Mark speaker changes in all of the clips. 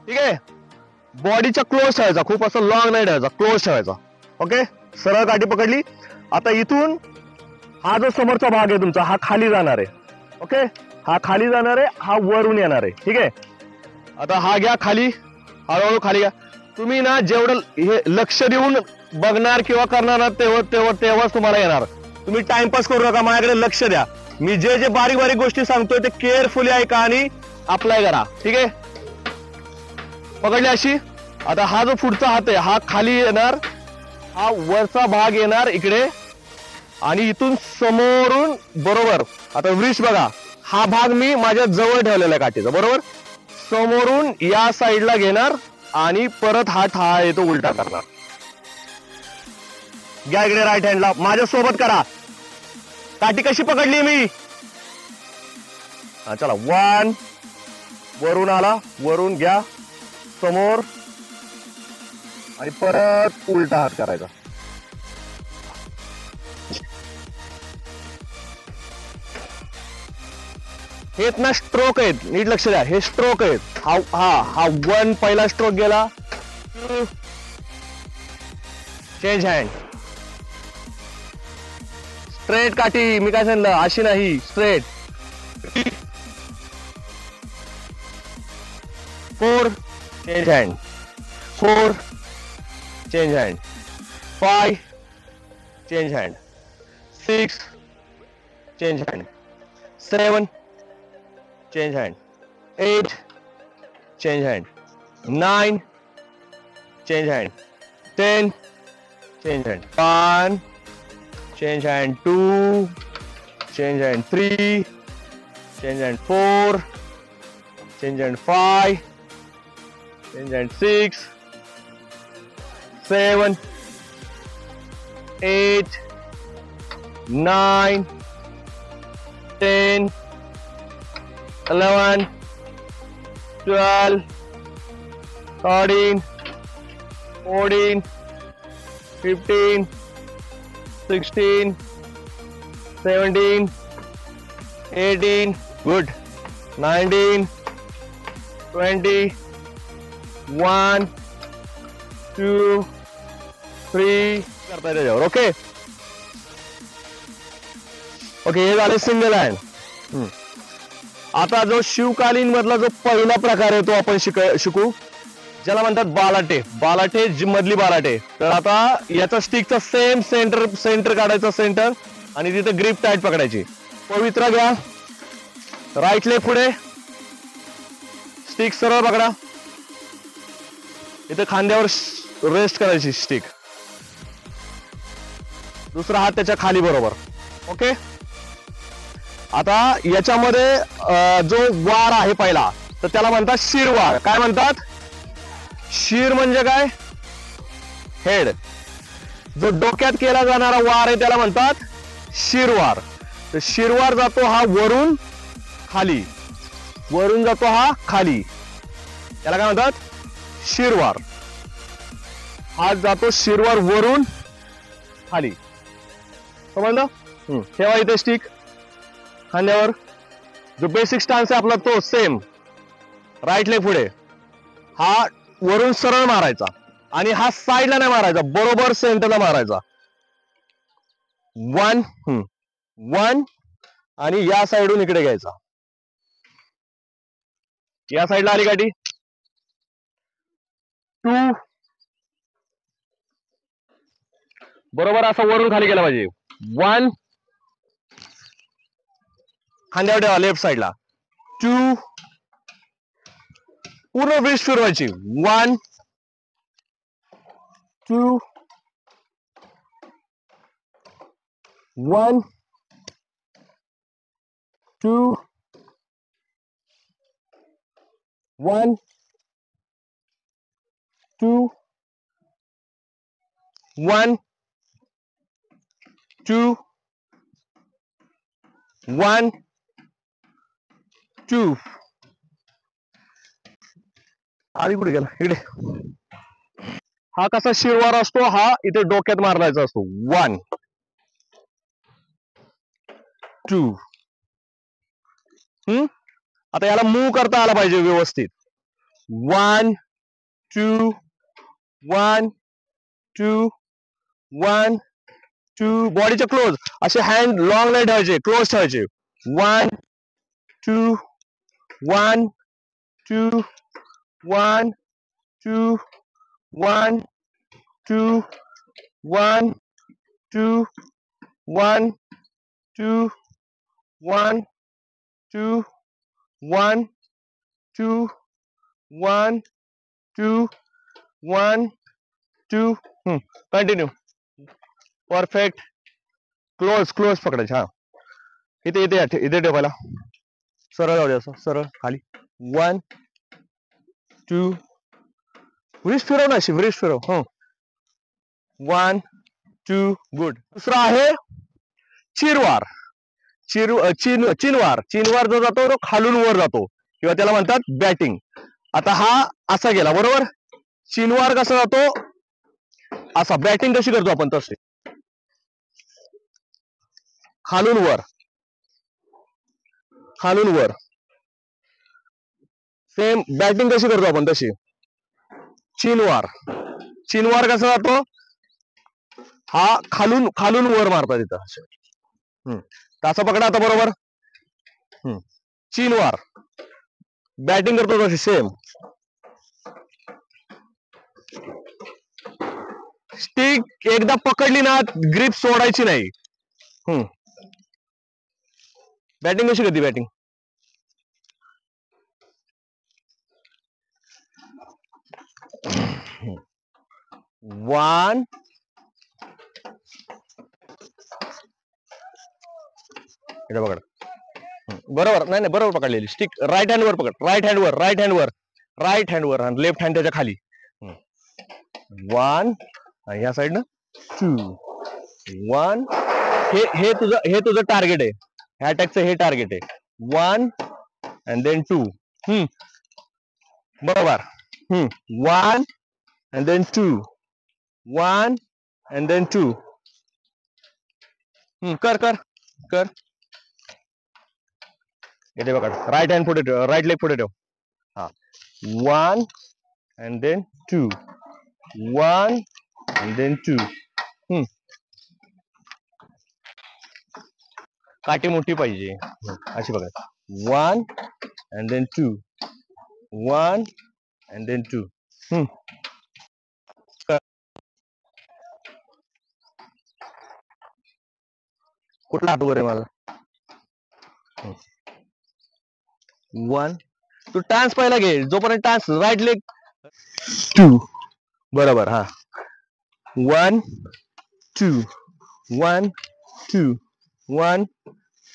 Speaker 1: ठीक आहे. बॉडीच्या क्लोज ठेवायचा, खूप असं लॉंग नाही ठेवायचा, क्लोज ठेवायचा. ओके, सरळ काठी पकडली. आता इथून हा जो समोरचा भाग आहे तुमचा, हा खाली जाणार आहे. ओके, हा खाली जाणार आहे, हा वरून येणार आहे. ठीक आहे. आता हा घ्या खाली, हळूहळू खाली घ्या. तुम्ही ना जेवढं हे लक्ष देऊन बघणार किंवा करणार ना तेव्हाच तुम्हाला येणार. तुम्ही टाइमपास करू नका, माझ्याकडे लक्ष द्या. मी जे जे बारीक बारीक गोष्टी सांगतोय ते केअरफुली ऐका आणि अप्लाय करा. ठीक आहे, पकडली अशी. आता हा जो पुढचा हात आहे हा खाली येणार, हा वरचा भाग येणार इकडे आणि इथून समोरून बरोबर. आता वृष बघा, हा भाग मी माझ्या जवळ ठेवलेला आहे काठीचा, बरोबर. समोरून या साईडला घेणार आणि परत हात हा येतो उलटा करणार. घ्या इकडे राईट हँडला, माझ्या सोबत करा. काठी कशी पकडली मी, हा चला. 1, वरून आला, वरून घ्या समोर आणि परत उलटा हात करायचा. हे ना स्ट्रोक आहेत, नीट लक्ष द्या, हे स्ट्रोक आहेत. हा 1 पहिला स्ट्रोक गेला, चेंज हँड. स्ट्रेट काठी, मी काय सांगितलं अशी नाही, straight. 4, change hand. 4, change hand. 5, change hand. 6, change hand. 7, change hand. 8, change hand. 9, change hand. 10, change hand. 1, change hand. 2, change hand. 3, change hand. 4, change hand. 5, change hand. 6, 7, 8, 9, 10, 11, 12, 13, 14, 15, 16, 17, 18, good, 19, 20, 1, 2, 3 करता त्याच्यावर. Okay okay, हे झाले single hand. आता जो शिवकालीन मधला जो पहिला प्रकार आहे तो आपण शिकू, ज्याला म्हणतात बालाटे. बालाटे मधली बालाटे. तर आता याचा स्टिकचा सेम सेंटर काढायचा, सेंटर, आणि तिथे ग्रिप टाईट पकडायची. पवित्रा घ्या, राईट लेफ्ट पुढे, स्टिक सरळ पकडा, इथे खांद्यावर रेस्ट करायची स्टिक, दुसरा हात त्याच्या खाली बरोबर. ओके, आता याच्यामध्ये जो वार आहे पहिला, तर त्याला म्हणतात शिरवार. काय म्हणतात, शिर म्हणजे काय, हेड. जो डोक्यात केला जाणारा वार आहे त्याला म्हणतात शिरवार. तर शिरवार जातो हा वरून खाली, वरून जातो हा खाली, त्याला काय म्हणतात शिरवार. हा जातो शिरवार वरून खाली, समजलं. ठेवा इथे स्टिक खांद्यावर. जो बेसिक स्टान्स आहे आपला तो सेम, राईट लेफ्ट पुढे. हा वरून सरळ मारायचा आणि हा साईडला नाही मारायचा, बरोबर सेंटरला मारायचा. 1 आणि या साईडून इकडे घ्यायचा. या साईडला आली गाठी. 2, बरोबर असं वरून खाली गेला पाहिजे. 1, खांद्यावर ठेवा लेफ्ट साईडला. 2, पूर्ण ब्रिज फिरवायची. 1, 2, 1, 2, 1, 2, 1, 2, 1, 2. आधी कुठे गेला, इकडे. हा कसा शिरवार असतो, हा इथे डोक्यात मारलायचा असतो. 1, 2. आता याला मूव्ह करता आला पाहिजे व्यवस्थित. 1 2 1 2 1 2 बॉडीचे क्लोज असे हँड लॉंग नाही ठेवायचे क्लोज ठेवायचे 1 2 1 2 1 2 1 2 1 2 1 2 1 2 1 2 1 2 1 2 कंटिन्यू परफेक्ट क्लोज क्लोज पकडायचे हा इथे इथे इथे ठेवायला सरळ जाऊ दे असं सरळ खाली 1 2 व्रिस्ट फिरव ना अशी व्रिस्ट फिरव 1 2 गुड दुसरा आहे चिरवार चिनवार जो जातो तो खालून वर जातो किंवा त्याला म्हणतात बॅटिंग आता हा असा गेला बरोबर चिनवार कसा जातो असा बॅटिंग कशी करतो आपण तसे खालून वर सेम बॅटिंग कशी करतो आपण तशी चिनवार कसा जातो हा खालून वर मारतात तिथं तसा पकडा आता बरोबर चिनवार बॅटिंग करतो तशी सेम स्टिक एकदा पकडली ना ग्रिप सोडायची नाही बॅटिंग कशी करते बॅटिंग 1 इथे पकड बरोबर नाही बरोबर पकडलेली स्टिक राईट हँड वर पकड राईट हँड वर आणि लेफ्ट हँड त्याच्या खाली 1 ह्या साइड ना 2 1 हे तुझं टार्गेट आहे ह्या अटॅकचं हे टार्गेट आहे 1 अँड देन 2 बरोबर 1 अँड देन 2 1 अँड देन 2 कर इथे बघा राईट हँड पुढे ठेव राईट लेग पुढे ठेव हा 1 अँड देन 2 1 अँड देन 2 काठी मोठी पाहिजे अशी बघा 1 अँड देन 2 1 अँड देन 2 कुठला हात वर आहे मला 1 तू टान्स पहिला घे जोपर्यंत टान्स राईट लेग 2 बरोबर हा 1 2 1 2 1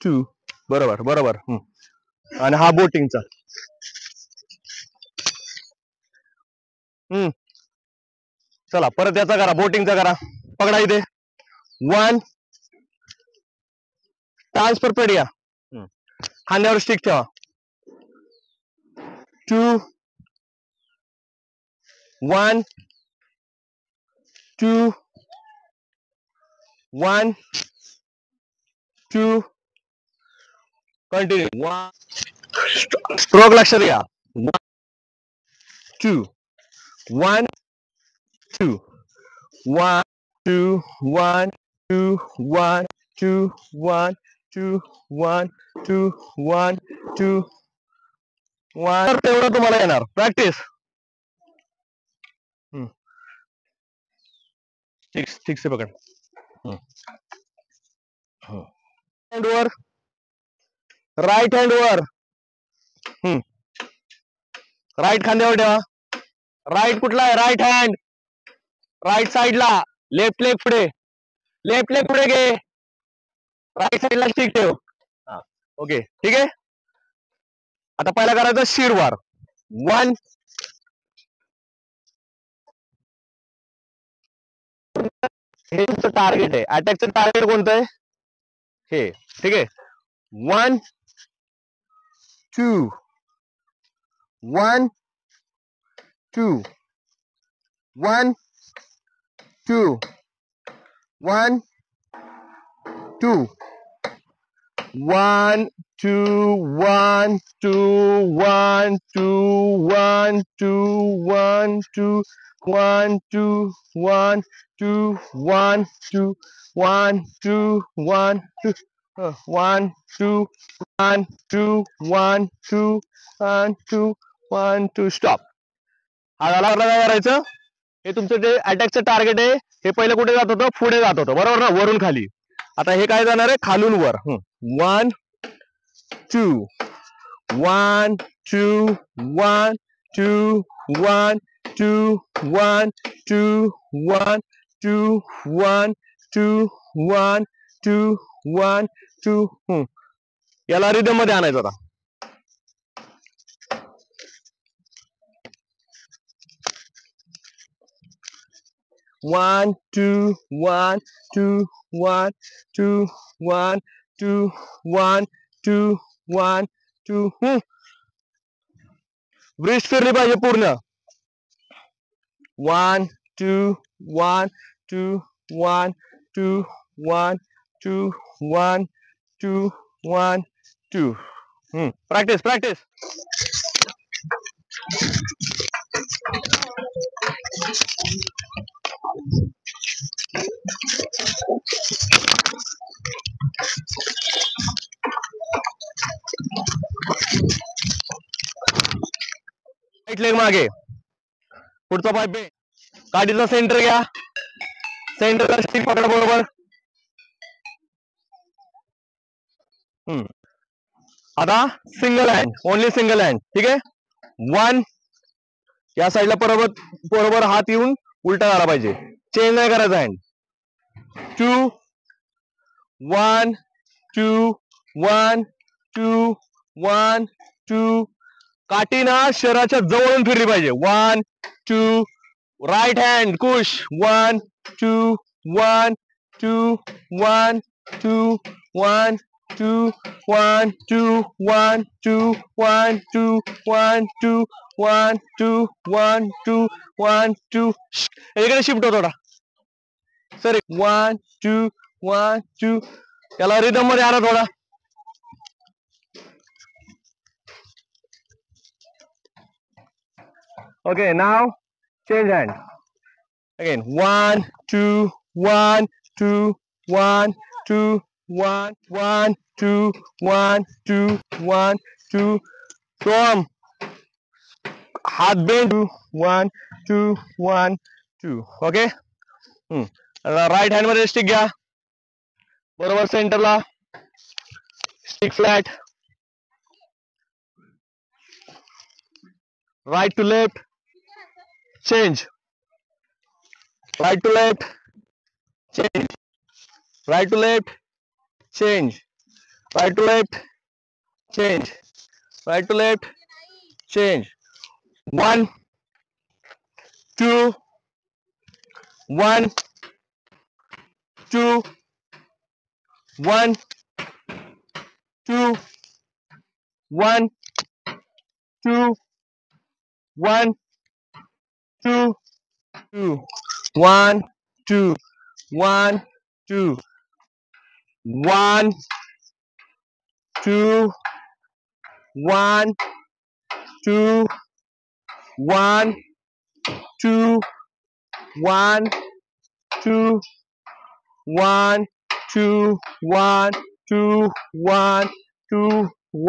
Speaker 1: 2 बरोबर आणि हा बोटिंगचा चला परत याचा करा बोटिंगचा करा पकडा इथे 1 टान्स पर पेड या खांद्यावर स्टिक ठेवा 2 1 2 1 2 कंटिन्यू 1 स्ट्रोक लक्षात घ्या 2 1 2 1 2 1 2 1 2 1 2 1 2 1 2 1 तेवढं तुम्हाला येणार प्रॅक्टिस ठीक से पकड हँड वर राईट हँड वर राईट खांद्यावर ठेवा राईट कुठला आहे राईट हँड राईट साइडला लेफ्ट लेग पुढे घे राईट साइडला स्टिक ठेव ओके ठीक आहे आता पहिला करायचं शिरवार 1 हे तुमचं टार्गेट आहे अटॅकचं टार्गेट कोणतं आहे हे ठीक आहे 1 2 1 2 1 2 1 2 1 2 1 2 1 2 1 2 1 2 1 2 1 2 1 2 1 2 1 2 1 2 1 2 1 2 1 2 1 2 स्टॉप. हा झाला. काय करायचं, हे तुमचं जे अटॅकचं टार्गेट आहे हे पहिलं कुठे जात होतं, पुढे जात होतं बरोबर ना, वरून खाली. आता हे काय जाणार आहे, खालून वर. 1 2 1 2 1 2 1 2 1 2 1 2 1 2 1 2 1 2. याला रिदम मध्ये आणायचं आता. 1 2 1 2 1 2 1 2 1 2 1 2. ब्रिज फिरली पाहिजे पूर्ण. 1 2 1 2 1 2 1 2 1 2 1 2. Practice practice. राईट लेग मागे, पुढचा पाय पे, काठीचा सेंटर घ्या, सेंटरला स्टिक पकडा बरोबर. आता single hand, only single hand. ठीक आहे. 1 या साईडला बरोबर बरोबर हात येऊन उलटा झाला पाहिजे, चेंज नाही करायचा हँड. 2 1 2 1 2 1 2. काठी ना शरीराच्या जवळून फिरली पाहिजे. 1 2. राईट हँड कुश. 1 2 1 2 1 2 1 2 1 2 1 2 1 2 1 2 1 2 1 2 1 2. इकडे शिफ्ट होतो थोडा सर. 1 2 1 2. याला रिदम मध्ये आला थोडा. Okay, now change hand. Again, 1 2 1 2 1 2 1 1 2 1 2 1 2. From हात बेंड. 1 2 1 2. ओके. राईट हँड मध्ये स्टिक घ्या, बरोबर सेंटरला, stick flat. Right to left, change. Right to left, change. Right to left, change. Right to left, change. Right to left, change. 1 2 1 2 1 2 1 2 1 2 2 1 2 1 2 1 2 1 2 1 2 1 2 1 2 1 2 1 2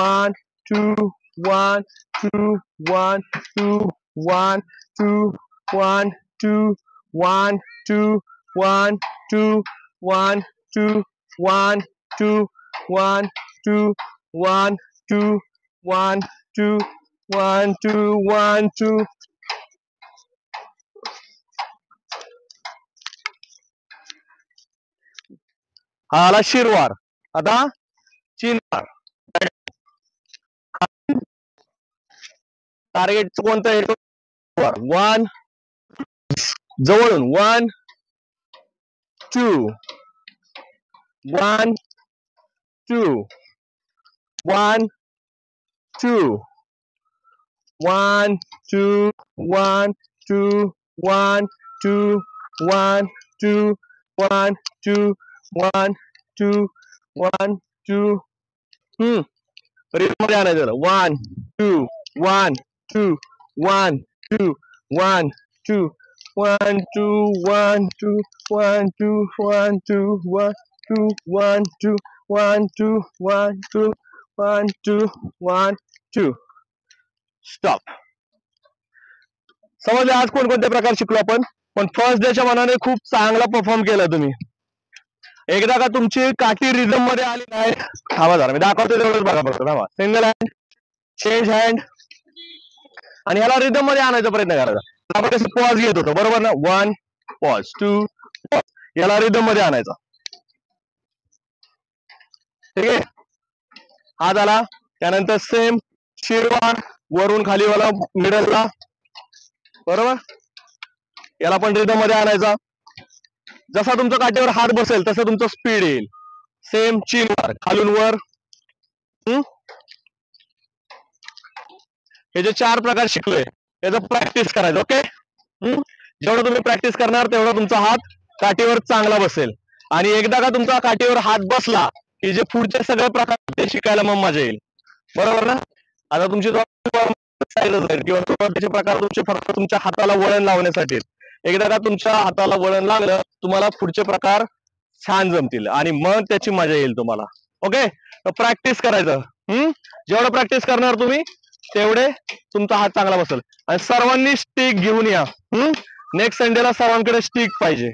Speaker 1: 1 2 1 2 1 2 1 2 1 2 1 2 1 2 1 2 1 2 1 2 1 2 1 2 1 2 1 2. हा आला शिरवार. आता चिनवार. Target कोणतं आहे? 1 जवळून 1 2 1 2 1 2 1 2 1 2 1 2 1 2 1 2 1 2 1 2 रिदम मध्ये आणायचं 1 2 1 2 1 2 1 2 1 2 1 2 1 2 1 2 1 2 1 2 1 2 1 2 1 2 1 2 स्टॉप. समजले आज कोणकोणत्या प्रकार शिकलो आपण. पण फर्स्ट डेच्या मनाने खूप चांगला परफॉर्म केला तुम्ही. एकदा का तुमची काठी रिदम मध्ये आली नाही, थांबा जरा मी दाखवतो तेवढंच बघा फक्त. थांबा, सिंगल हँड, चेंज हँड, आणि ह्याला रिदम मध्ये आणायचा प्रयत्न करायचा. आपण कसं पॉज घेत होतो बरोबर ना, 1 पॉज 2 याला रिदम मध्ये आणायचा. ठीक आहे, हा झाला. त्यानंतर सेम शिरवा वरून खाली वाला मिडलला, बरोबर, याला पण रिदम मध्ये आणायचा. जसा तुमच्या काठीवर हात बसेल तसं तुमचं स्पीड येईल. सेम चीन वर खालून वर. हे जे 4 प्रकार शिकलोय त्याचं प्रॅक्टिस करायचं. ओके, जेवढं तुम्ही प्रॅक्टिस करणार तेवढा तुमचा हात काठीवर चांगला बसेल. आणि एकदा का तुमचा काठीवर हात बसला की जे पुढचे सगळे प्रकार ते शिकायला मग मजा येईल. बरोबर ना. आता तुमची किंवा सुरुवातीचे प्रकार तुमचे फक्त तुमच्या हाताला वळण लावण्यासाठी. एकदा का तुमच्या हाताला वळण लागलं तुम्हाला पुढचे प्रकार छान जमतील आणि मग त्याची मजा येईल तुम्हाला. ओके, प्रॅक्टिस करायचं. जेवढं प्रॅक्टिस करणार तुम्ही तेवढे तुमचा हात चांगला बसेल. आणि सर्वांनी स्टिक घेऊन या. नेक्स्ट संडेला सर्वांकडे स्टिक पाहिजे.